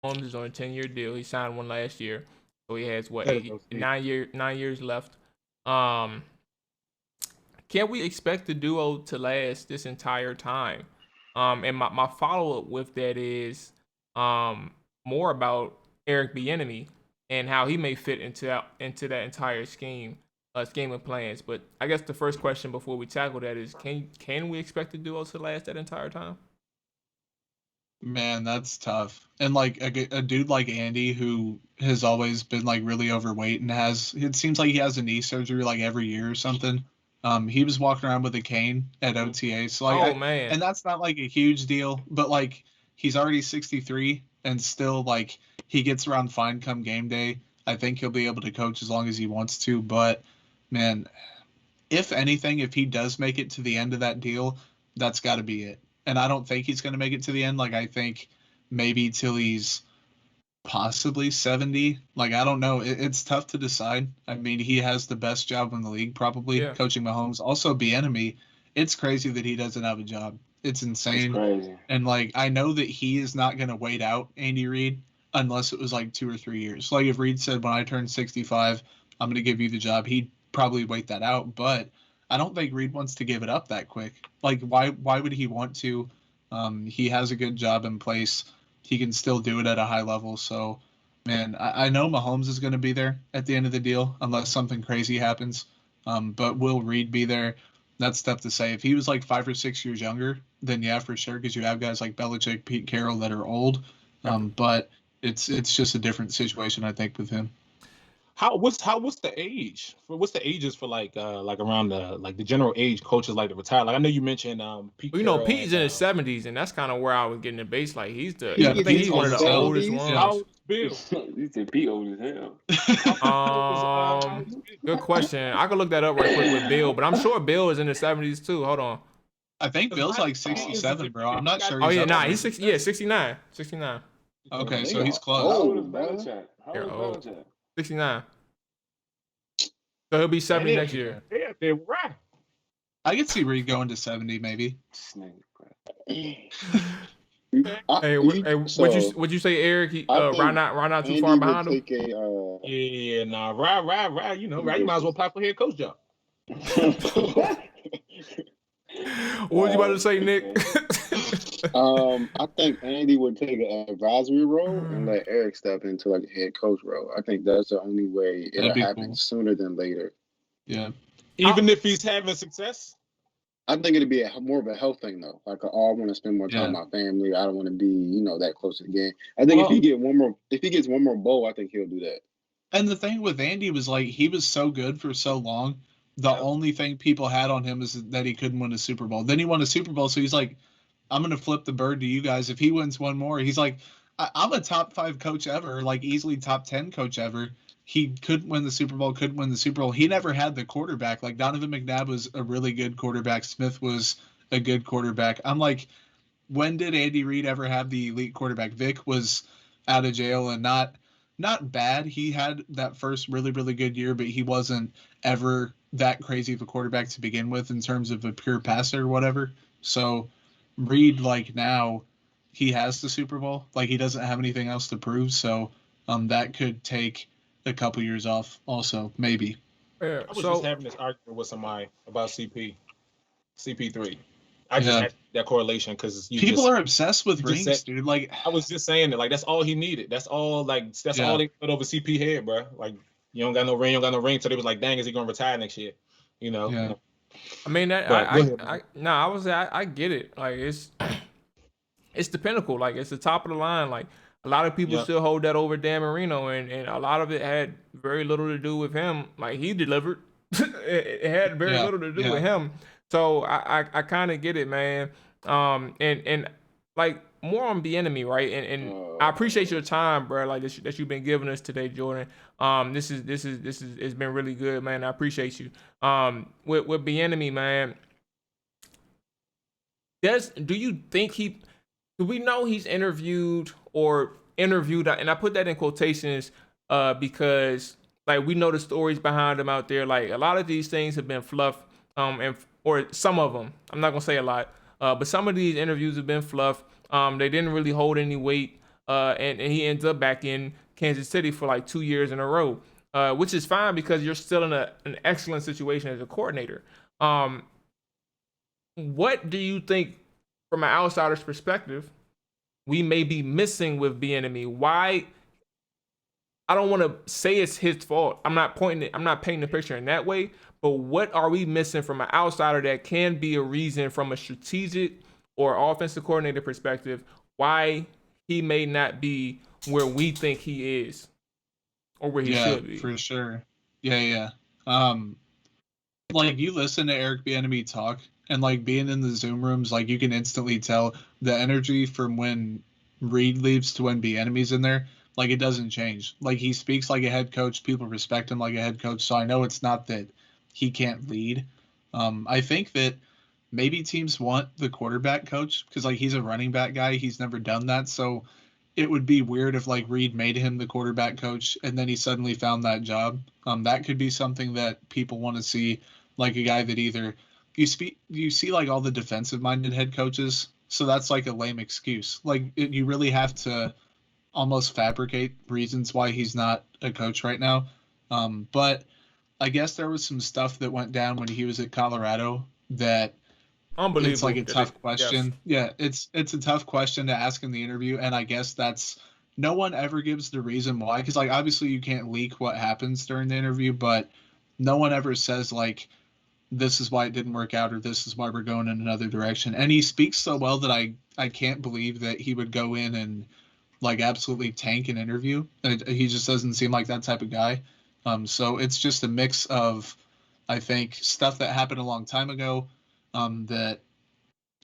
Holmes is on a 10-year deal. He signed one last year, so he has what Better go see. 9 years left. Um, can we expect the duo to last this entire time? And my follow up with that is more about Eric Bieniemy and how he may fit into that entire scheme of plans. But I guess the first question before we tackle that is, can we expect the duo to last that entire time? Man, that's tough. And like a dude like Andy, who has always been like really overweight and it seems like he has a knee surgery like every year or something. He was walking around with a cane at OTA. So like, Oh man, and that's not like a huge deal, but like he's already 63 and still like he gets around fine come game day. I think he'll be able to coach as long as he wants to. But man, if anything, if he does make it to the end of that deal, that's got to be it. And I don't think he's going to make it to the end. Like, I think maybe till he's possibly 70. Like, I don't know. It's tough to decide. I mean, he has the best job in the league, probably, yeah. coaching Mahomes. Also, Bieniemy, it's crazy that he doesn't have a job. It's insane. It's crazy. And, like, I know that he is not going to wait out Andy Reid unless it was, like, 2 or 3 years. Like, if Reid said, when I turn 65, I'm going to give you the job, he'd probably wait that out. But I don't think Reid wants to give it up that quick. Like, why would he want to? He has a good job in place. He can still do it at a high level. So, man, I know Mahomes is going to be there at the end of the deal unless something crazy happens. But will Reid be there? That's tough to say. If he was like 5 or 6 years younger, then yeah, for sure, because you have guys like Belichick, Pete Carroll that are old. But it's just a different situation, I think, with him. What's the age? What's the ages for like around the general age coaches like to retire? Like I know you mentioned Pete. Well, you know, Carroll Pete's in and, his 70s, and that's kind of where I was getting the base. Like he's the, Yeah, I think Pete's he's one of the old as hell. oldest Yeah. ones. how old is Bill? You said Pete old as hell. Good question. I could look that up right quick with Bill, but I'm sure Bill is in the 70s too. Hold on. I think Bill's like 67, bro. I'm not sure. Oh yeah, up nah, there. he's 60. Yeah, 69. 69. Okay, so Nigga, he's How close. old is bro. Belichick? How They're old old. is Belichick? 69. So he'll be 70 next year. Yeah, they're right. I could see Reid going to 70, maybe. This nigga, bro. Hey, would you say Eric? Right not too Andy far would behind him. take a Yeah, nah, right. You know, right. You might as well apply for head coach job. What was you about to say, Nick? I think Andy would take an advisory role and let Eric step into like a head coach role. I think that's the only way it'll That'd be happen cool. sooner than later. Yeah. Even if he's having success. I think it'd be more of a health thing though. Like, oh, I want to spend more time with my family. I don't want to be, that close to the game. I think if he gets one more bowl, I think he'll do that. And the thing with Andy was like he was so good for so long. The only thing people had on him is that he couldn't win a Super Bowl. Then he won a Super Bowl, so he's like, I'm gonna flip the bird to you guys. If he wins one more, he's like, I'm a top 5 coach ever, like easily top 10 coach ever. He couldn't win the Super Bowl, couldn't win the Super Bowl. He never had the quarterback. Like Donovan McNabb was a really good quarterback. Smith was a good quarterback. I'm like, when did Andy Reid ever have the elite quarterback? Vic was out of jail and not bad. He had that first really, really good year, but he wasn't ever that crazy of a quarterback to begin with in terms of a pure passer or whatever. So Reid, like now, he has the Super Bowl. Like he doesn't have anything else to prove. So that could take a couple years off also, maybe. Yeah, I was just having this argument with somebody about CP3. I just had that correlation because people are obsessed with rings, dude. Like I was just saying that, like that's all he needed. That's all. Like that's all they put over CP head, bro. Like you don't got no ring. So they was like, dang, is he gonna retire next year? Yeah. I mean, I get it. Like it's the pinnacle. Like it's the top of the line. Like a lot of people still hold that over Dan Marino, and a lot of it had very little to do with him. Like he delivered. It had very little to do with him. So I kind of get it, man. And like more on Bieniemy, right? And I appreciate your time, bro. Like that you've been giving us today, Jordan. This is it's been really good, man. I appreciate you. With Bieniemy, man. Do you think do we know he's interviewed, and I put that in quotations because like we know the stories behind him out there. Like a lot of these things have been fluff, or some of them. I'm not gonna say a lot, but some of these interviews have been fluff. They didn't really hold any weight. and he ends up back in Kansas City for like 2 years in a row, which is fine because you're still in an excellent situation as a coordinator. What do you think, from an outsider's perspective, we may be missing with Bieniemy? Why? I don't want to say it's his fault. I'm not painting the picture in that way. But what are we missing from an outsider that can be a reason from a strategic or offensive coordinator perspective why he may not be where we think he is or where he should be? For sure. Yeah. Like, you listen to Eric Bieniemy talk, and like being in the Zoom rooms, like you can instantly tell the energy from when Reed leaves to when Bieniemy's in there. Like, it doesn't change. Like, he speaks like a head coach. People respect him like a head coach. So I know it's not that he can't lead. I think that maybe teams want the quarterback coach because, like, he's a running back guy. He's never done that. So it would be weird if, like, Reed made him the quarterback coach and then he suddenly found that job. That could be something that people want to see, like a guy that either you see like all the defensive-minded head coaches. So that's like a lame excuse. Like, you really have to almost fabricate reasons why he's not a coach right now. But I guess there was some stuff that went down when he was at Colorado that it's like a tough question. Yes. Yeah, it's a tough question to ask in the interview, and I guess that's no one ever gives the reason why, because like obviously you can't leak what happens during the interview, but no one ever says like this is why it didn't work out or this is why we're going in another direction. And he speaks so well that I can't believe that he would go in and like absolutely tank an interview. He just doesn't seem like that type of guy. So it's just a mix of, I think, stuff that happened a long time ago that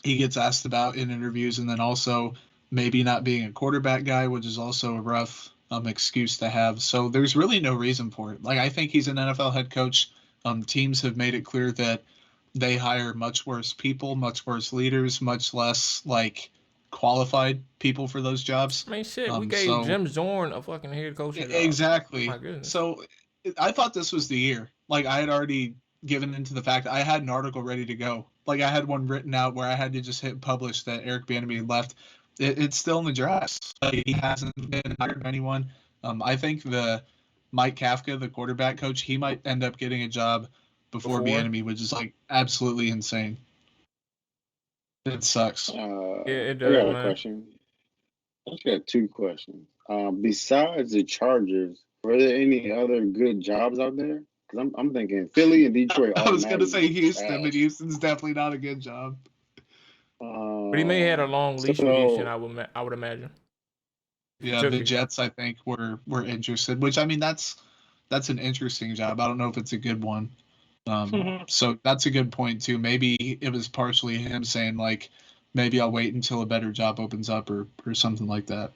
he gets asked about in interviews, and then also maybe not being a quarterback guy, which is also a rough excuse to have. So there's really no reason for it. Like, I think he's an NFL head coach. Teams have made it clear that they hire much worse people, much worse leaders, much less like qualified people for those jobs. I mean, shit, we gave Jim Zorn a fucking head coach. Exactly. My goodness. So I thought this was the year. Like, I had already given into the fact I had an article ready to go. Like, I had one written out where I had to just hit publish that Eric Bieniemy left. It's still in the drafts. Like, he hasn't been hired by anyone. I think the Mike Kafka, the quarterback coach, he might end up getting a job before Bieniemy, which is like absolutely insane. It sucks. It does. I got a question. I just got two questions. Besides the Chargers, were there any other good jobs out there? Because I'm thinking Philly and Detroit. I was going to say Houston, but Houston's definitely not a good job. But he may have had a long leash with Houston, I would imagine. Yeah, the Jets, I think, were interested. Which, I mean, that's an interesting job. I don't know if it's a good one. So that's a good point too. Maybe it was partially him saying like, maybe I'll wait until a better job opens up or something like that.